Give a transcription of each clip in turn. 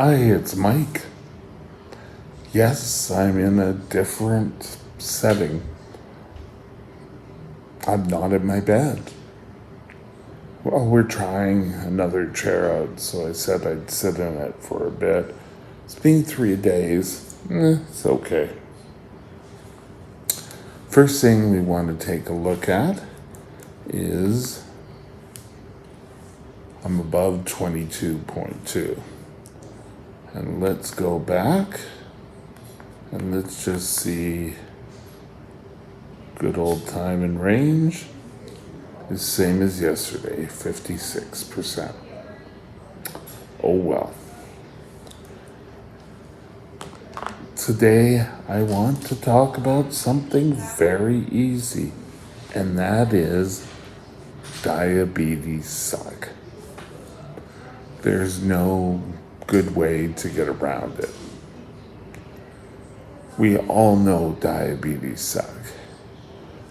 Hi, it's Mike. Yes, I'm in a different setting. I'm not in my bed. Well, we're trying another chair out, so I said I'd sit in it for a bit. It's been 3 days. It's okay. First thing we want to take a look at is I'm above 22.2. And let's go back and let's just see good old time and range is same as yesterday, 56%. Oh well. Today I want to talk about something very easy, and that is diabetes suck. There's no good way to get around it. We all know diabetes suck.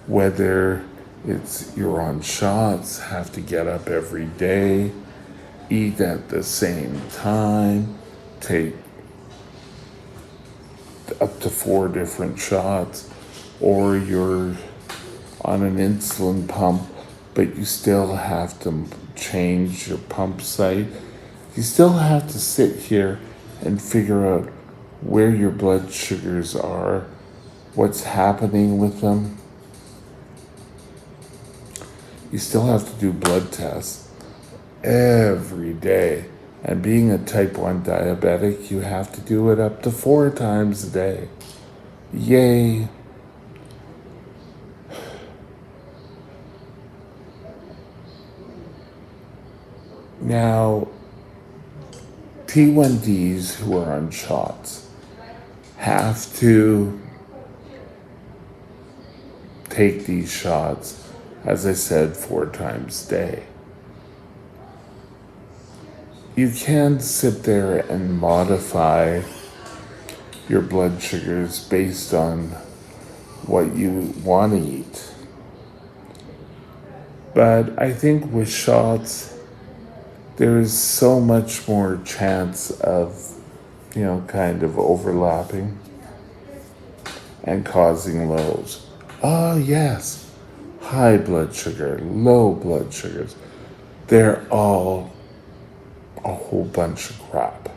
Whether it's you're on shots, have to get up every day, eat at the same time, take up to 4 different shots, or you're on an insulin pump, but you still have to change your pump site. You still have to sit here and figure out where your blood sugars are, what's happening with them. You still have to do blood tests every day. And being a type 1 diabetic, you have to do it up to 4 times a day. Yay. Now, T1Ds who are on shots have to take these shots, as I said, 4 times a day. You can sit there and modify your blood sugars based on what you want to eat. But I think with shots, there is so much more chance of, kind of overlapping and causing lows. Oh, yes, high blood sugar, low blood sugars. They're all a whole bunch of crap.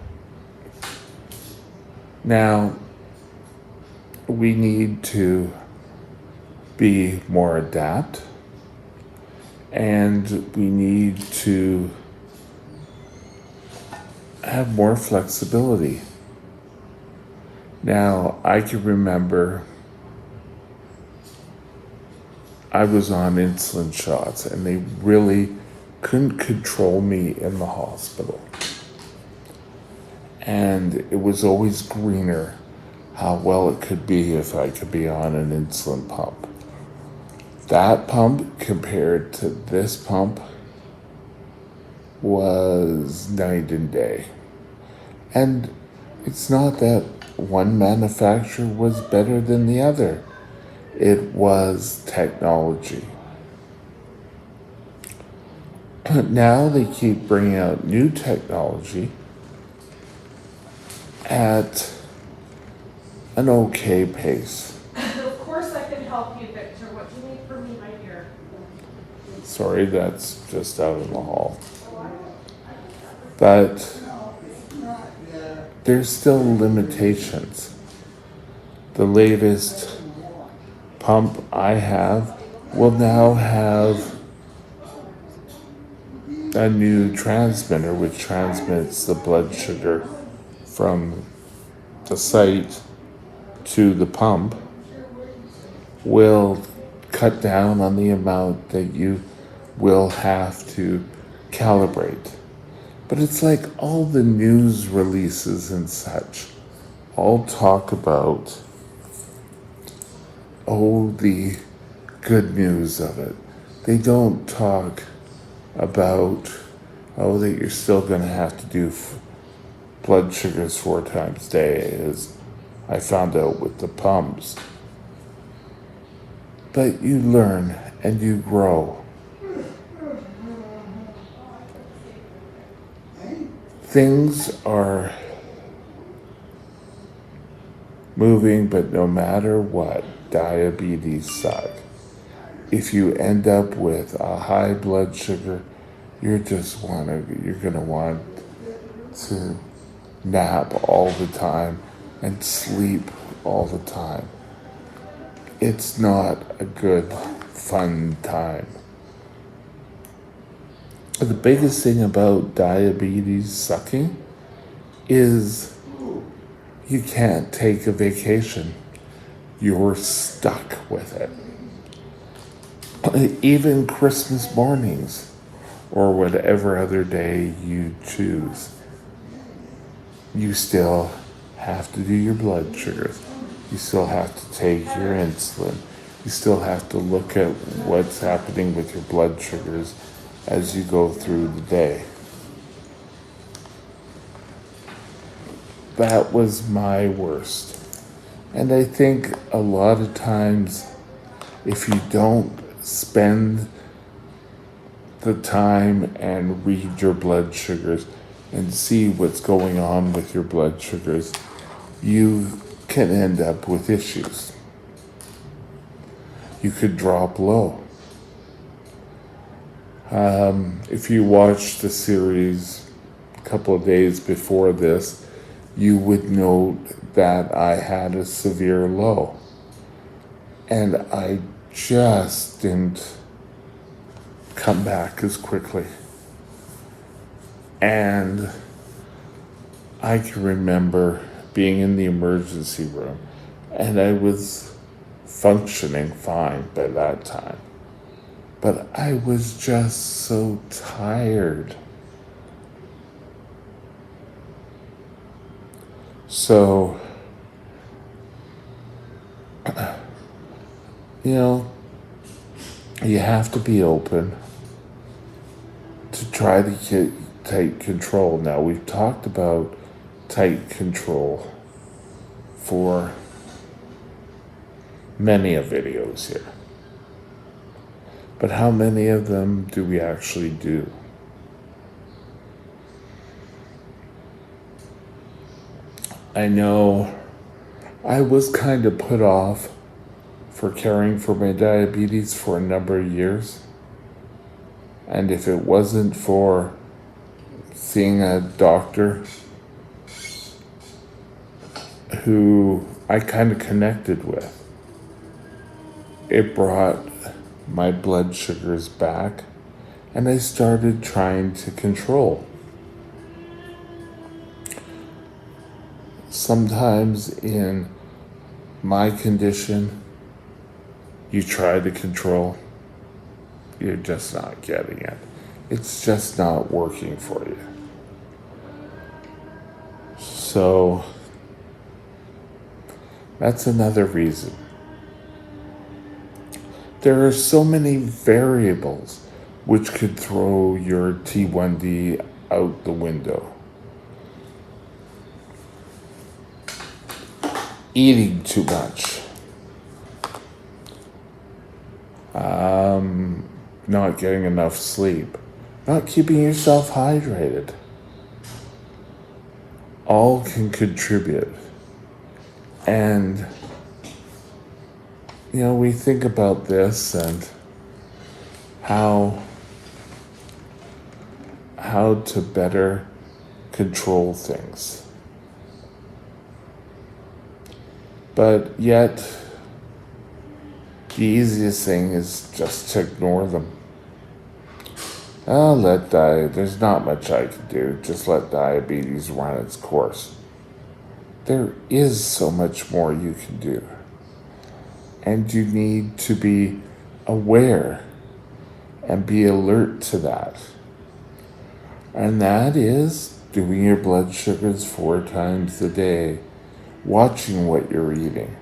Now, we need to be more adept, and we need to have more flexibility. Now, I can remember I was on insulin shots and they really couldn't control me in the hospital. And it was always greener how well it could be if I could be on an insulin pump. That pump compared to this pump was night and day. And it's not that one manufacturer was better than the other. It was technology. Now they keep bringing out new technology at an okay pace. Of course I can help you, Victor. What do you need from me, my dear? Sorry, that's just out in the hall. But there's still limitations. The latest pump I have will now have a new transmitter which transmits the blood sugar from the site to the pump, will cut down on the amount that you will have to calibrate. But it's like all the news releases and such all talk about, the good news of it. They don't talk about, that you're still going to have to do blood sugars 4 times a day, as I found out with the pumps. But you learn and you grow. Things are moving, but no matter what, diabetes sucks. If you end up with a high blood sugar, you're gonna want to nap all the time and sleep all the time. It's not a good, fun time. The biggest thing about diabetes sucking is you can't take a vacation. You're stuck with it. Even Christmas mornings or whatever other day you choose, you still have to do your blood sugars. You still have to take your insulin. You still have to look at what's happening with your blood sugars as you go through the day. That was my worst. And I think a lot of times, if you don't spend the time and read your blood sugars and see what's going on with your blood sugars, you can end up with issues. You could drop low. If you watched the series a couple of days before this, you would note that I had a severe low. And I just didn't come back as quickly. And I can remember being in the emergency room, and I was functioning fine by that time. But I was just so tired. So, you have to be open to try to get tight control. Now, we've talked about tight control for many of videos here. But how many of them do we actually do? I know I was kind of put off for caring for my diabetes for a number of years. And if it wasn't for seeing a doctor who I kind of connected with, it brought my blood sugars back, and I started trying to control. Sometimes in my condition, you try to control, you're just not getting it. It's just not working for you. So that's another reason. There are so many variables which could throw your T1D out the window. Eating too much. Not getting enough sleep. Not keeping yourself hydrated. All can contribute. And we think about this and how to better control things. But yet, the easiest thing is just to ignore them. There's not much I can do. Just let diabetes run its course. There is so much more you can do. And you need to be aware and be alert to that. And that is doing your blood sugars 4 times a day, watching what you're eating.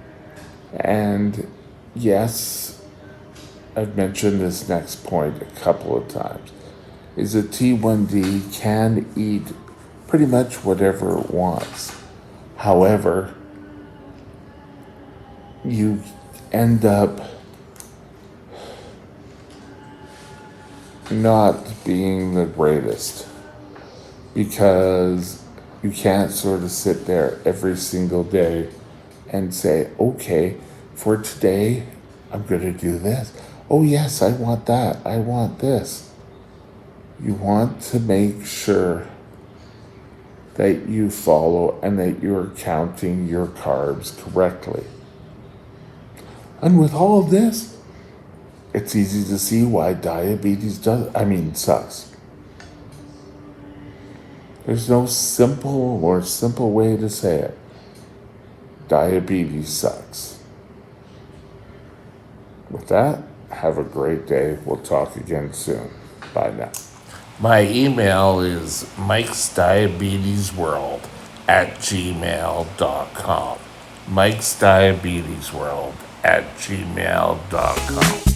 And yes, I've mentioned this next point a couple of times, is that T1D can eat pretty much whatever it wants. However, you end up not being the greatest because you can't sort of sit there every single day and say, okay, for today, I'm going to do this. Oh, yes, I want that. I want this. You want to make sure that you follow and that you're counting your carbs correctly. And with all of this, it's easy to see why diabetes sucks. There's no simple way to say it. Diabetes sucks. With that, have a great day. We'll talk again soon. Bye now. My email is mikesdiabetesworld@gmail.com. mikesdiabetesworld@gmail.com.